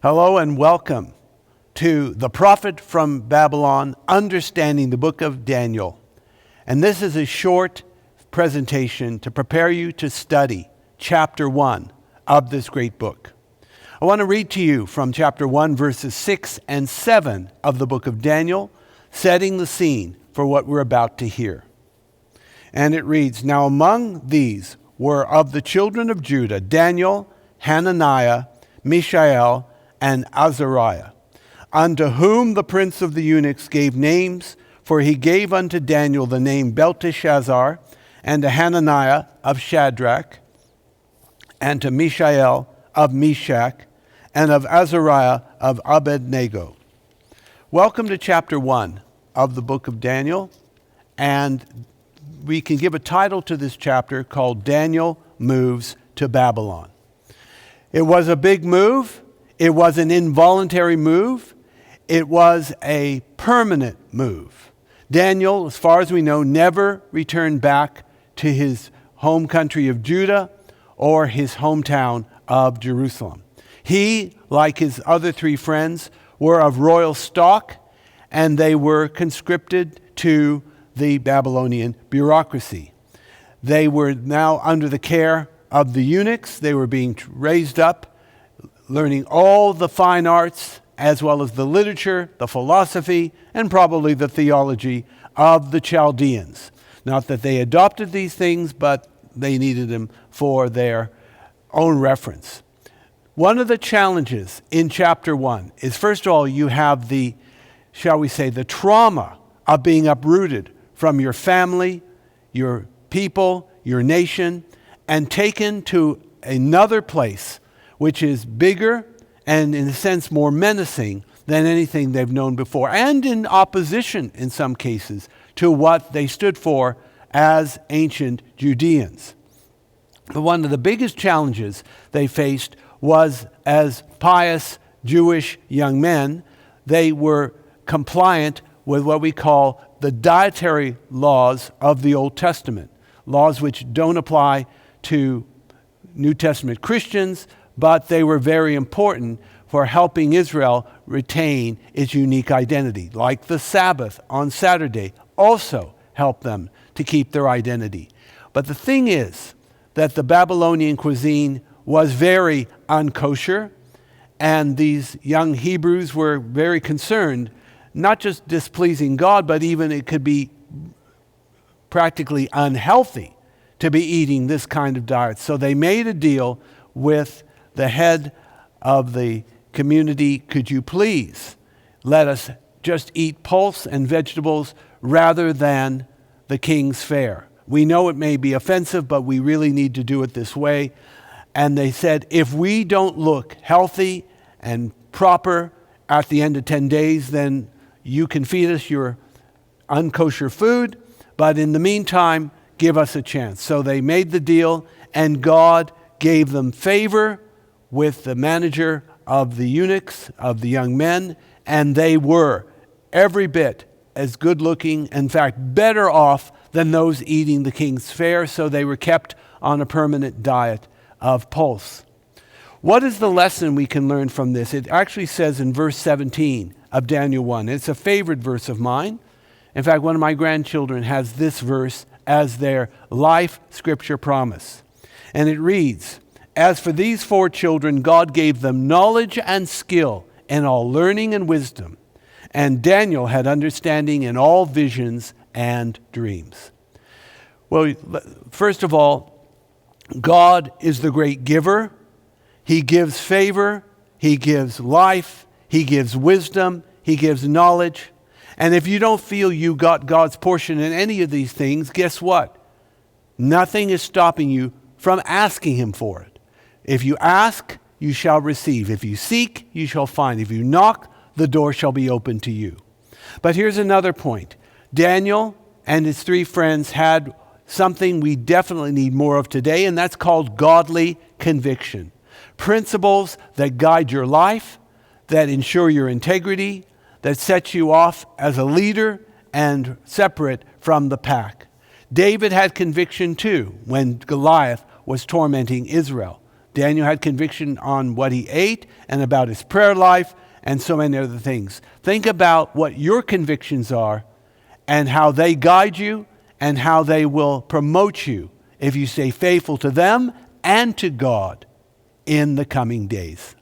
Hello and welcome to The Prophet from Babylon, Understanding the Book of Daniel. And this is a short presentation to prepare you to study chapter 1 of this great book. I want to read to you from chapter 1, verses 6 and 7 of the book of Daniel, setting the scene for what we're about to hear. And it reads, "Now among these were of the children of Judah, Daniel, Hananiah, Mishael, and Azariah, unto whom the prince of the eunuchs gave names, for he gave unto Daniel the name Belteshazzar, and to Hananiah of Shadrach, and to Mishael of Meshach, and of Azariah of Abednego." Welcome to chapter 1 of the book of Daniel, and we can give a title to this chapter called Daniel Moves to Babylon. It was a big move. It was an involuntary move. It was a permanent move. Daniel, as far as we know, never returned back to his home country of Judah or his hometown of Jerusalem. He, like his other three friends, were of royal stock, and they were conscripted to the Babylonian bureaucracy. They were now under the care of the eunuchs. They were being raised up, learning all the fine arts, as well as the literature, the philosophy, and probably the theology of the Chaldeans. Not that they adopted these things, but they needed them for their own reference. One of the challenges in chapter 1 is, first of all, you have the, shall we say, the trauma of being uprooted from your family, your people, your nation, and taken to another place which is bigger and, in a sense, more menacing than anything they've known before, and in opposition, in some cases, to what they stood for as ancient Judeans. But one of the biggest challenges they faced was, as pious Jewish young men, they were compliant with what we call the dietary laws of the Old Testament, laws which don't apply to New Testament Christians, but they were very important for helping Israel retain its unique identity. Like the Sabbath on Saturday also helped them to keep their identity. But the thing is that the Babylonian cuisine was very unkosher, and these young Hebrews were very concerned, not just displeasing God, but even it could be practically unhealthy to be eating this kind of diet. So they made a deal with the head of the community. Could you please let us just eat pulse and vegetables rather than the king's fare? We know it may be offensive, but we really need to do it this way. And they said, if we don't look healthy and proper at the end of 10 days, then you can feed us your unkosher food, but in the meantime, give us a chance. So they made the deal, and God gave them favor with the manager of the eunuchs, of the young men, and they were every bit as good looking, in fact, better off than those eating the king's fare, so they were kept on a permanent diet of pulse. What is the lesson we can learn from this? It actually says in verse 17 of Daniel 1. It's a favorite verse of mine. In fact, one of my grandchildren has this verse as their life scripture promise. And it reads, "As for these four children, God gave them knowledge and skill in all learning and wisdom. And Daniel had understanding in all visions and dreams." Well, first of all, God is the great giver. He gives favor. He gives life. He gives wisdom. He gives knowledge. And if you don't feel you got God's portion in any of these things, guess what? Nothing is stopping you from asking him for it. If you ask, you shall receive. If you seek, you shall find. If you knock, the door shall be open to you. But here's another point. Daniel and his three friends had something we definitely need more of today, and that's called godly conviction. Principles that guide your life, that ensure your integrity, that sets you off as a leader and separate from the pack. David had conviction too when Goliath was tormenting Israel. Daniel had conviction on what he ate and about his prayer life and so many other things. Think about what your convictions are and how they guide you and how they will promote you if you stay faithful to them and to God in the coming days.